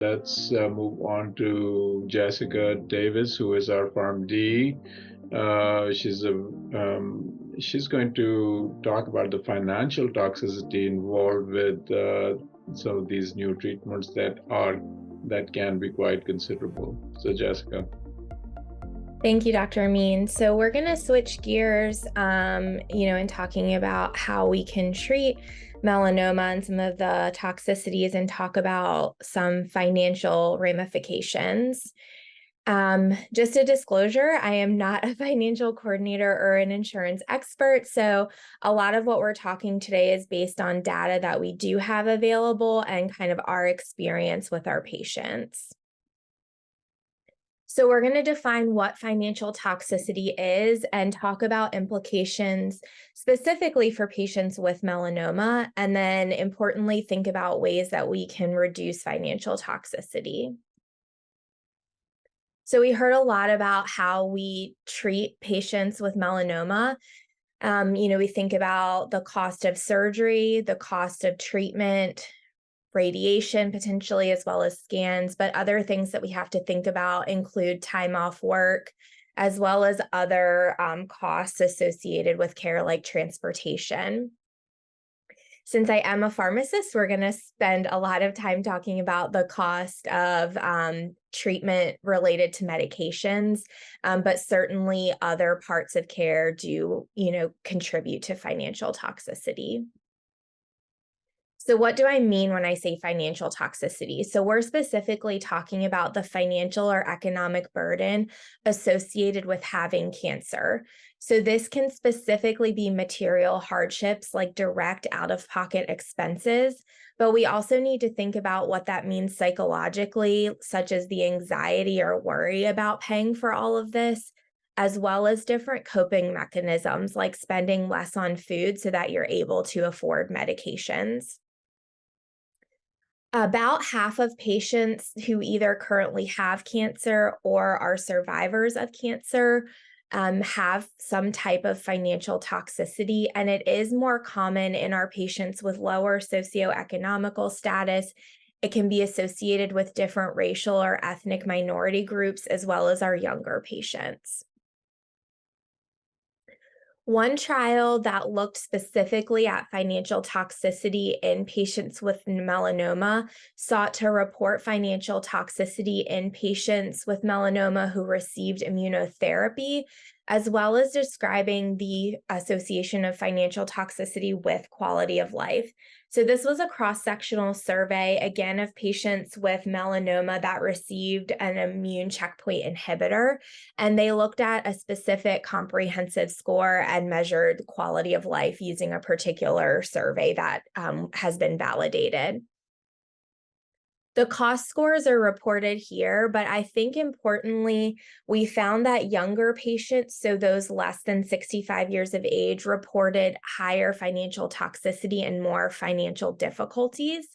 Let's move on to Jessica Davis, who is our PharmD. She's going to talk about the financial toxicity involved with some of these new treatments that can be quite considerable. So, Jessica. Thank you, Dr. Amin. So we're going to switch gears, in talking about how we can treat melanoma and some of the toxicities and talk about some financial ramifications. Just a disclosure, I am not a financial coordinator or an insurance expert. So a lot of what we're talking today is based on data that we do have available and kind of our experience with our patients. So we're going to define what financial toxicity is and talk about implications specifically for patients with melanoma, and then importantly, think about ways that we can reduce financial toxicity. So we heard a lot about how we treat patients with melanoma. We think about the cost of surgery, the cost of treatment, radiation potentially, as well as scans, but other things that we have to think about include time off work, as well as other costs associated with care like transportation. Since I am a pharmacist, we're going to spend a lot of time talking about the cost of treatment related to medications, but certainly other parts of care do, contribute to financial toxicity. So what do I mean when I say financial toxicity? So we're specifically talking about the financial or economic burden associated with having cancer. So this can specifically be material hardships like direct out-of-pocket expenses, but we also need to think about what that means psychologically, such as the anxiety or worry about paying for all of this, as well as different coping mechanisms like spending less on food so that you're able to afford medications. About half of patients who either currently have cancer or are survivors of cancer have some type of financial toxicity, and it is more common in our patients with lower socioeconomical status. It can be associated with different racial or ethnic minority groups, as well as our younger patients. One trial that looked specifically at financial toxicity in patients with melanoma sought to report financial toxicity in patients with melanoma who received immunotherapy, as well as describing the association of financial toxicity with quality of life. So this was a cross-sectional survey, again, of patients with melanoma that received an immune checkpoint inhibitor, and they looked at a specific comprehensive score and measured quality of life using a particular survey that has been validated. The cost scores are reported here, but I think importantly, we found that younger patients, so those less than 65 years of age, reported higher financial toxicity and more financial difficulties.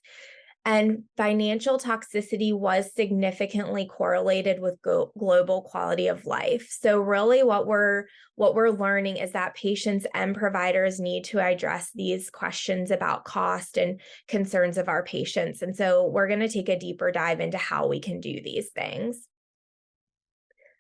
And financial toxicity was significantly correlated with global quality of life. So really what we're learning is that patients and providers need to address these questions about cost and concerns of our patients. And so we're going to take a deeper dive into how we can do these things.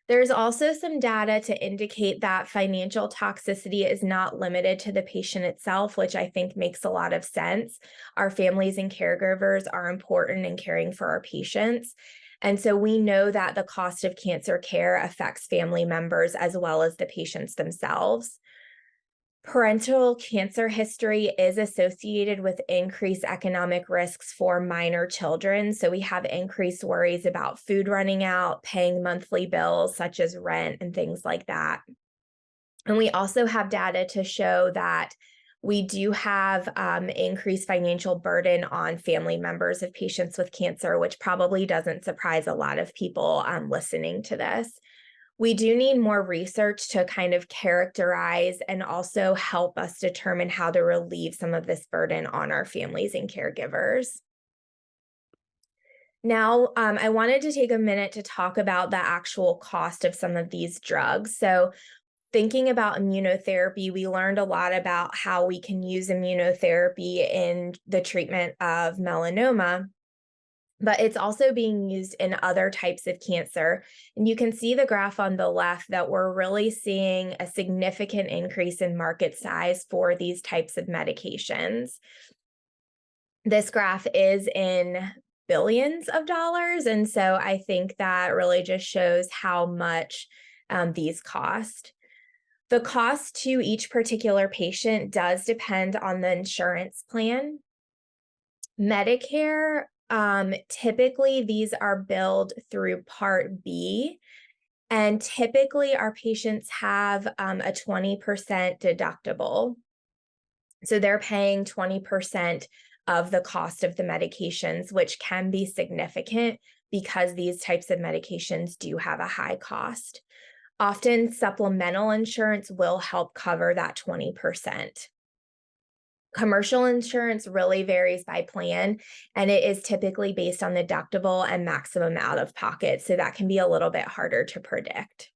There's also some data to indicate that financial toxicity is not limited to the patient itself, which I think makes a lot of sense. Our families and caregivers are important in caring for our patients. And so we know that the cost of cancer care affects family members as well as the patients themselves. Parental cancer history is associated with increased economic risks for minor children. So we have increased worries about food running out, paying monthly bills such as rent and things like that. And we also have data to show that we do have increased financial burden on family members of patients with cancer, which probably doesn't surprise a lot of people listening to this. We do need more research to kind of characterize and also help us determine how to relieve some of this burden on our families and caregivers. Now, I wanted to take a minute to talk about the actual cost of some of these drugs. So thinking about immunotherapy, we learned a lot about how we can use immunotherapy in the treatment of melanoma. but it's also being used in other types of cancer. And you can see the graph on the left that we're really seeing a significant increase in market size for these types of medications. This graph is in billions of dollars. And so I think that really just shows how much these cost. The cost to each particular patient does depend on the insurance plan. Medicare, typically these are billed through Part B, and typically our patients have a 20% deductible. So they're paying 20% of the cost of the medications, which can be significant because these types of medications do have a high cost. Often supplemental insurance will help cover that 20%. Commercial insurance really varies by plan, and it is typically based on the deductible and maximum out of pocket, so that can be a little bit harder to predict.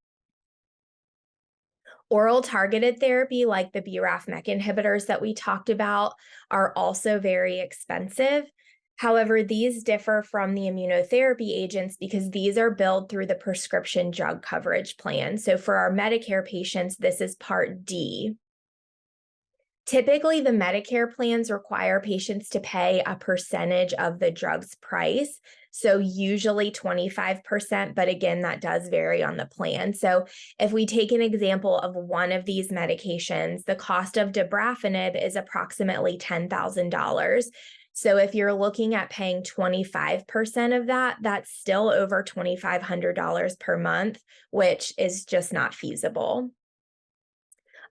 Oral targeted therapy, like the BRAF/MEK inhibitors that we talked about, are also very expensive. However, these differ from the immunotherapy agents because these are billed through the prescription drug coverage plan. So for our Medicare patients, this is Part D. Typically, the Medicare plans require patients to pay a percentage of the drug's price, so usually 25%, but again, that does vary on the plan. So if we take an example of one of these medications, the cost of dabrafenib is approximately $10,000. So if you're looking at paying 25% of that, that's still over $2,500 per month, which is just not feasible.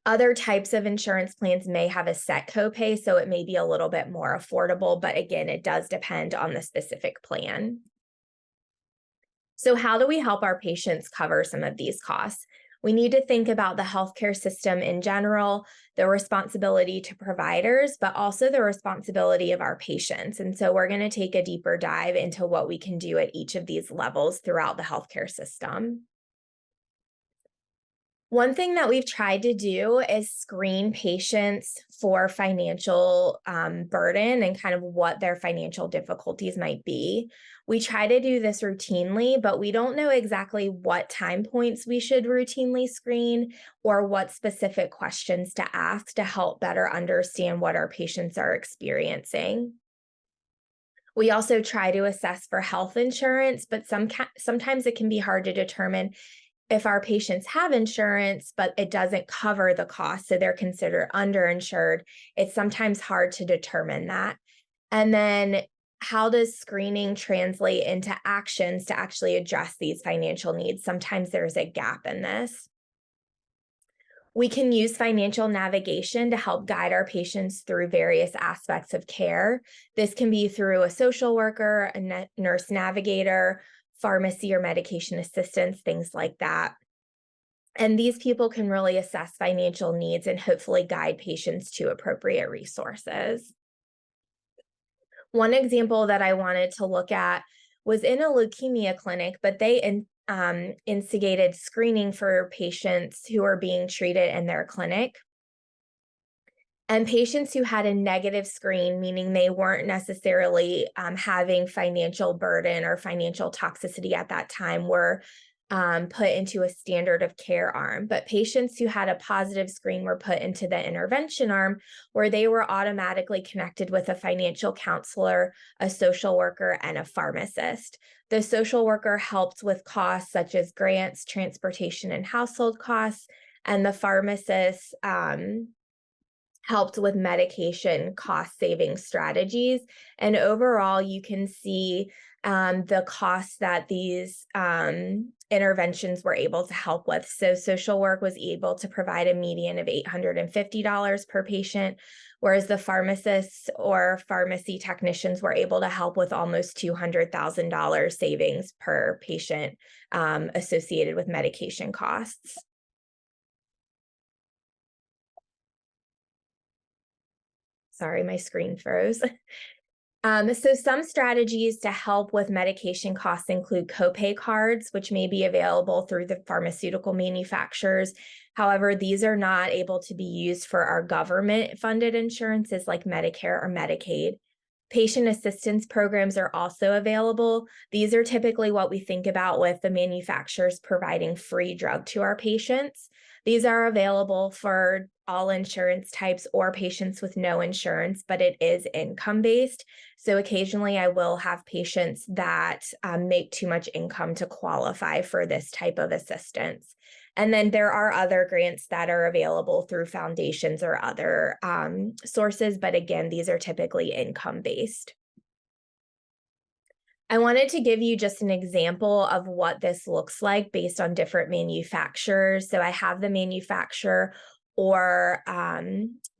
Other types of insurance plans may have a set copay, so it may be a little bit more affordable, but again, it does depend on the specific plan. So how do we help our patients cover some of these costs? We need to think about the healthcare system in general, the responsibility to providers, but also the responsibility of our patients. And so we're going to take a deeper dive into what we can do at each of these levels throughout the healthcare system. One thing that we've tried to do is screen patients for financial burden and kind of what their financial difficulties might be. We try to do this routinely, but we don't know exactly what time points we should routinely screen or what specific questions to ask to help better understand what our patients are experiencing. We also try to assess for health insurance, but sometimes it can be hard to determine if our patients have insurance, but it doesn't cover the cost, so they're considered underinsured. It's sometimes hard to determine that. And then how does screening translate into actions to actually address these financial needs? Sometimes there's a gap in this. We can use financial navigation to help guide our patients through various aspects of care. This can be through a social worker, a nurse navigator, pharmacy or medication assistants, things like that. And these people can really assess financial needs and hopefully guide patients to appropriate resources. One example that I wanted to look at was in a leukemia clinic, but they instigated screening for patients who are being treated in their clinic. And patients who had a negative screen, meaning they weren't necessarily having financial burden or financial toxicity at that time, were put into a standard of care arm. But patients who had a positive screen were put into the intervention arm, where they were automatically connected with a financial counselor, a social worker, and a pharmacist. The social worker helped with costs such as grants, transportation, and household costs, and the pharmacist helped with medication cost-saving strategies. And overall, you can see the costs that these interventions were able to help with. So social work was able to provide a median of $850 per patient, whereas the pharmacists or pharmacy technicians were able to help with almost $200,000 savings per patient associated with medication costs. Sorry, my screen froze. So some strategies to help with medication costs include copay cards, which may be available through the pharmaceutical manufacturers. However, these are not able to be used for our government-funded insurances like Medicare or Medicaid. Patient assistance programs are also available. These are typically what we think about with the manufacturers providing free drug to our patients. These are available for all insurance types or patients with no insurance, but it is income-based. So occasionally I will have patients that make too much income to qualify for this type of assistance. And then there are other grants that are available through foundations or other sources, but again, these are typically income-based. I wanted to give you just an example of what this looks like based on different manufacturers. So I have the manufacturer or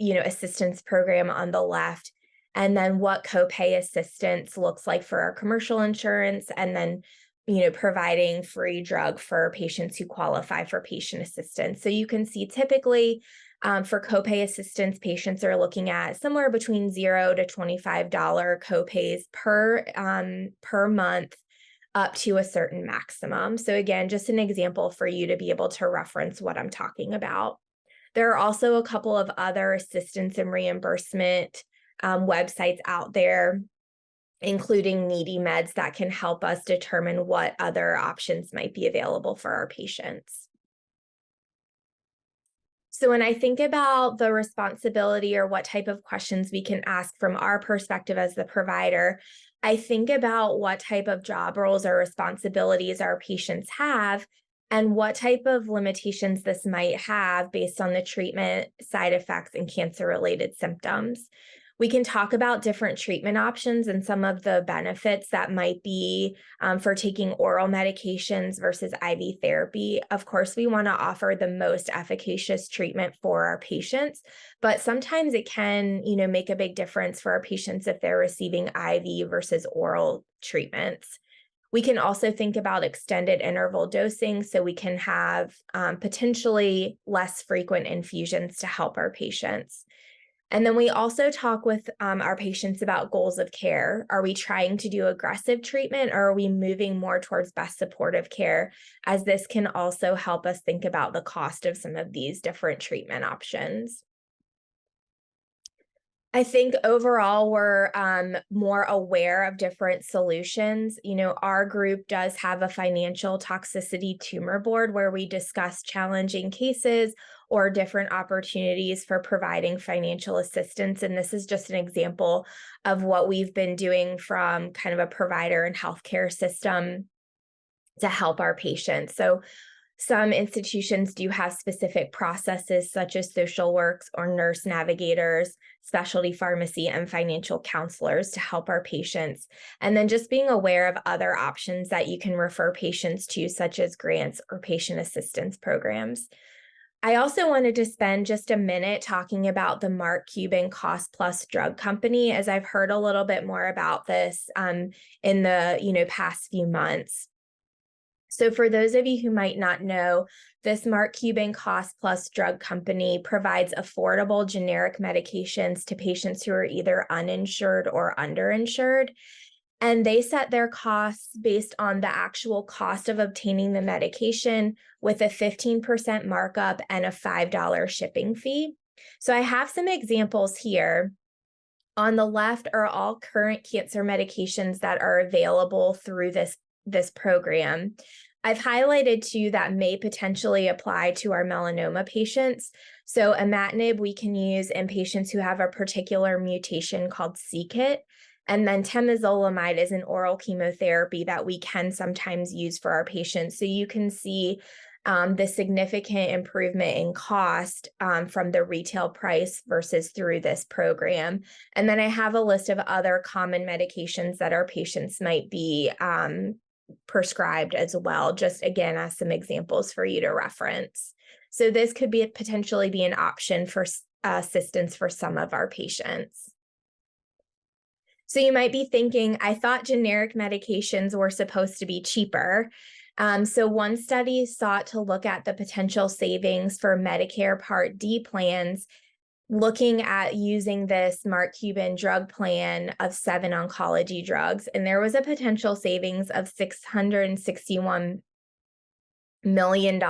assistance program on the left, and then what copay assistance looks like for our commercial insurance, and then providing free drug for patients who qualify for patient assistance. So you can see typically for copay assistance, patients are looking at somewhere between $0 to $25 copays per month, up to a certain maximum. So again, just an example for you to be able to reference what I'm talking about. There are also a couple of other assistance and reimbursement websites out there, including Needy Meds, that can help us determine what other options might be available for our patients. So when I think about the responsibility or what type of questions we can ask from our perspective as the provider, I think about what type of job roles or responsibilities our patients have and what type of limitations this might have based on the treatment, side effects, and cancer-related symptoms. We can talk about different treatment options and some of the benefits that might be for taking oral medications versus IV therapy. Of course, we want to offer the most efficacious treatment for our patients, but sometimes it can, make a big difference for our patients if they're receiving IV versus oral treatments. We can also think about extended interval dosing so we can have potentially less frequent infusions to help our patients. And then we also talk with our patients about goals of care. Are we trying to do aggressive treatment, or are we moving more towards best supportive care, as this can also help us think about the cost of some of these different treatment options. I think overall we're more aware of different solutions. Our group does have a financial toxicity tumor board where we discuss challenging cases or different opportunities for providing financial assistance. And this is just an example of what we've been doing from kind of a provider and healthcare system to help our patients. So some institutions do have specific processes such as social works or nurse navigators, specialty pharmacy, and financial counselors to help our patients. And then just being aware of other options that you can refer patients to, such as grants or patient assistance programs. I also wanted to spend just a minute talking about the Mark Cuban Cost Plus Drug Company, as I've heard a little bit more about this in the past few months. So for those of you who might not know, this Mark Cuban Cost Plus Drug Company provides affordable generic medications to patients who are either uninsured or underinsured. And they set their costs based on the actual cost of obtaining the medication with a 15% markup and a $5 shipping fee. So I have some examples here. On the left are all current cancer medications that are available through this program. I've highlighted two that may potentially apply to our melanoma patients. So imatinib we can use in patients who have a particular mutation called c-KIT. And then temozolomide is an oral chemotherapy that we can sometimes use for our patients. So you can see the significant improvement in cost from the retail price versus through this program. And then I have a list of other common medications that our patients might be prescribed as well, just again, as some examples for you to reference. So this could be potentially be an option for assistance for some of our patients. So you might be thinking, I thought generic medications were supposed to be cheaper. So one study sought to look at the potential savings for Medicare Part D plans, looking at using this Mark Cuban drug plan of 7 oncology drugs. And there was a potential savings of $661 million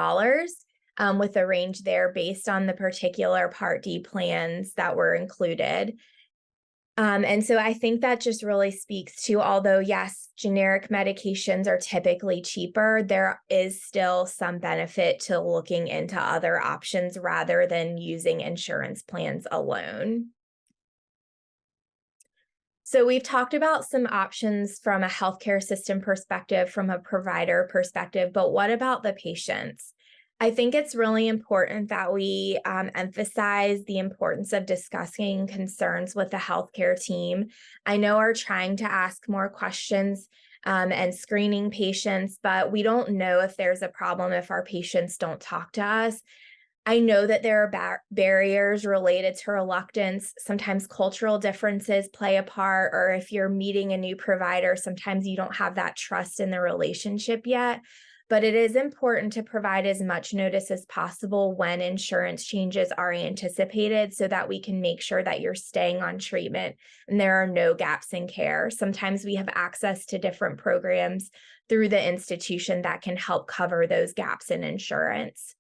with a range there based on the particular Part D plans that were included. And so I think that just really speaks to, although, yes, generic medications are typically cheaper, there is still some benefit to looking into other options rather than using insurance plans alone. So we've talked about some options from a healthcare system perspective, from a provider perspective, but what about the patients? I think it's really important that we emphasize the importance of discussing concerns with the healthcare team. I know are trying to ask more questions and screening patients, but we don't know if there's a problem if our patients don't talk to us. I know that there are barriers related to reluctance. Sometimes cultural differences play a part, or if you're meeting a new provider, sometimes you don't have that trust in the relationship yet. But it is important to provide as much notice as possible when insurance changes are anticipated so that we can make sure that you're staying on treatment and there are no gaps in care. Sometimes we have access to different programs through the institution that can help cover those gaps in insurance.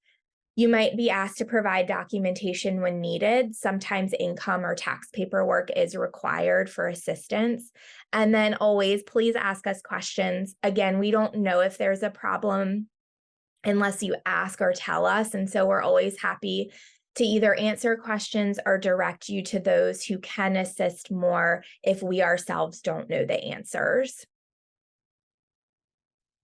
You might be asked to provide documentation when needed. Sometimes income or tax paperwork is required for assistance. And then always, please ask us questions. Again, we don't know if there's a problem unless you ask or tell us. And so we're always happy to either answer questions or direct you to those who can assist more if we ourselves don't know the answers.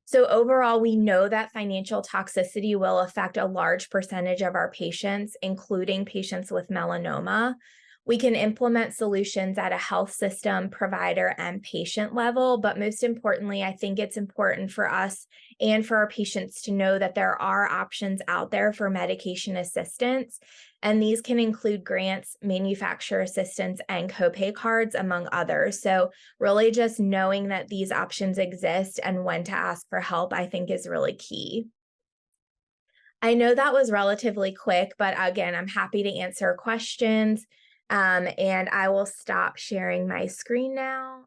So overall, we know that financial toxicity will affect a large percentage of our patients, including patients with melanoma. We can implement solutions at a health system, provider, and patient level, but most importantly, I think it's important for us and for our patients to know that there are options out there for medication assistance, and these can include grants, manufacturer assistance, and copay cards, among others. So really just knowing that these options exist and when to ask for help, I think is really key. I know that was relatively quick, but again, I'm happy to answer questions. And I will stop sharing my screen now.